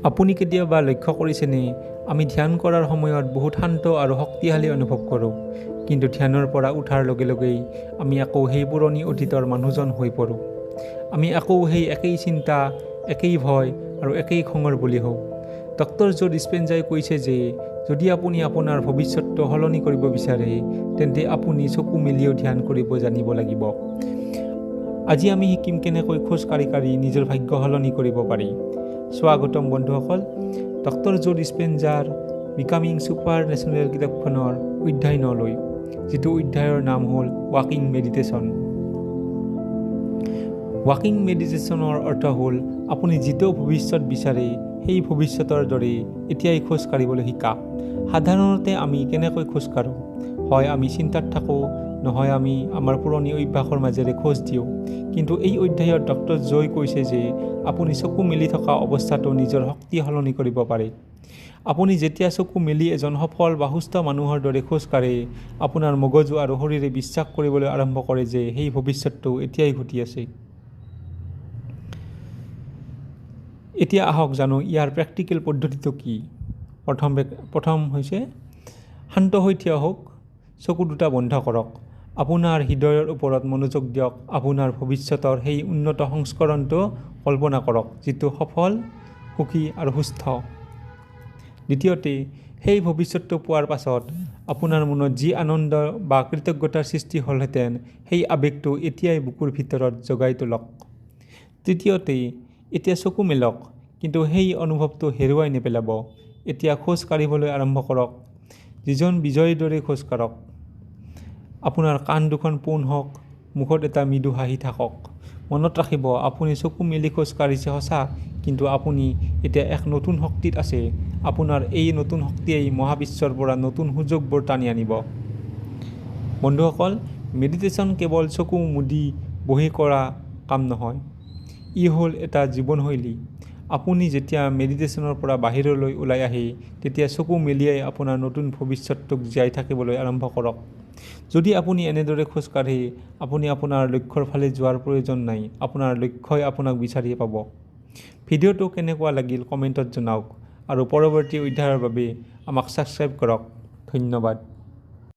আপুনি কেতিয়াবা লক্ষ্য কৰিছেনে, আমি ধ্যান কৰাৰ সময়ত বহুত শান্ত আৰু শক্তিশালী অনুভৱ কৰোঁ, কিন্তু ধ্যানৰ পৰা উঠাৰ লগে লগেই আমি আকৌ সেই পুৰণি অতীতৰ মানুহজন হৈ পৰোঁ। আমি আকৌ সেই একেই চিন্তা, একেই ভয় আৰু একেই খঙৰ বলি হওঁ। ডক্টৰ জো ডিস্পেঞ্জাই কৈছে যে যদি আপুনি আপোনাৰ ভৱিষ্যতটো সলনি কৰিব বিচাৰে, তেন্তে আপুনি চকু মেলিও ধ্যান কৰিব জানিব লাগিব। আজি আমি শিকিম কেনেকৈ খোজ কাঢ়ি নিজৰ ভাগ্য সলনি কৰিব পাৰি। স্বাগতম বন্ধুসকল, ডক্টৰ জো ডিস্পেঞ্জাৰ বিকামিং ছুপাৰ নেশ্যনেল কিতাপখনৰ অধ্যায় 9লৈ, যিটো অধ্যায়ৰ নাম হ'ল ৱাকিং মেডিটেশ্যন। ৱাকিং মেডিটেশ্যনৰ অৰ্থ হ'ল আপুনি যিটো ভৱিষ্যত বিচাৰে সেই ভৱিষ্যতৰ দৰে এতিয়াই খোজ কাঢ়িবলৈ শিকা। সাধাৰণতে আমি কেনেকৈ খোজ কাঢ়োঁ? হয় আমি চিন্তাত থাকোঁ, নহয় আমি আমাৰ পুৰণি অভ্যাসৰ মাজেৰে খোজ দিওঁ। কিন্তু এই অধ্যায়ত ডক্টৰ জোই কৈছে যে আপুনি চকু মেলি থকা অৱস্থাটো নিজৰ শক্তি সলনি কৰিব পাৰে। আপুনি যেতিয়া চকু মেলি এজন সফল বা সুস্থ মানুহৰ দৰে খোজ কাঢ়ে, আপোনাৰ মগজু আৰু শৰীৰে বিশ্বাস কৰিবলৈ আৰম্ভ কৰে যে সেই ভৱিষ্যতটো এতিয়াই ঘটি আছে। এতিয়া আহক জানো ইয়াৰ প্ৰেক্টিকেল পদ্ধতিটো কি। প্ৰথম হৈছে শান্ত হৈ থিয় হওক, চকু দুটা বন্ধ কৰক, আপোনাৰ হৃদয়ৰ ওপৰত মনোযোগ দিয়ক, আপোনাৰ ভৱিষ্যতৰ সেই উন্নত সংস্কৰণটো কল্পনা কৰক যিটো সফল, সুখী আৰু সুস্থ। দ্বিতীয়তে, সেই ভৱিষ্যতটো পোৱাৰ পাছত আপোনাৰ মনত যি আনন্দ বা কৃতজ্ঞতাৰ সৃষ্টি হ'লহেঁতেন, সেই আৱেগটো এতিয়াই বুকুৰ ভিতৰত জগাই তোলক। তৃতীয়তে, এতিয়া চকু মেলক, কিন্তু সেই অনুভৱটো হেৰুৱাই নেপেলাব। এতিয়া খোজ কাঢ়িবলৈ আৰম্ভ কৰক, যিজন বিজয়ীৰ দৰে খোজ কাঢ়ক। আপোনাৰ কাণ দুখন পোন হওক, মুখত এটা মৃদু হাঁহি থাকক। মনত ৰাখিব, আপুনি চকু মেলি খোজ কাঢ়িছে সঁচা, কিন্তু আপুনি এতিয়া এক নতুন শক্তিত আছে। আপোনাৰ এই নতুন শক্তিয়েই মহাবিশ্বৰ পৰা নতুন সুযোগবোৰ টানি আনিব। বন্ধুসকল, মেডিটেশ্যন কেৱল চকু মুদি বহি কৰা কাম নহয়, ই হ'ল এটা জীৱনশৈলী। আপুনি যেতিয়া মেডিটেশ্যনৰ পৰা বাহিৰলৈ ওলাই আহে, তেতিয়া চকু মেলিয়াই আপোনাৰ নতুন ভৱিষ্যতটোক জীয়াই থাকিবলৈ আৰম্ভ কৰক। যদি আপুনি এনেদৰে খোজ কাঢ়ে, আপুনি আপোনাৰ লক্ষ্যৰ ফালে যোৱাৰ প্ৰয়োজন নাই, আপোনাৰ লক্ষ্যই আপোনাক বিচাৰি পাব। ভিডিঅ'টো কেনেকুৱা লাগিল কমেণ্টত জনাওক আৰু পৰৱৰ্তী অধ্যায়ৰ বাবে আমাক ছাবস্ক্ৰাইব কৰক। ধন্যবাদ।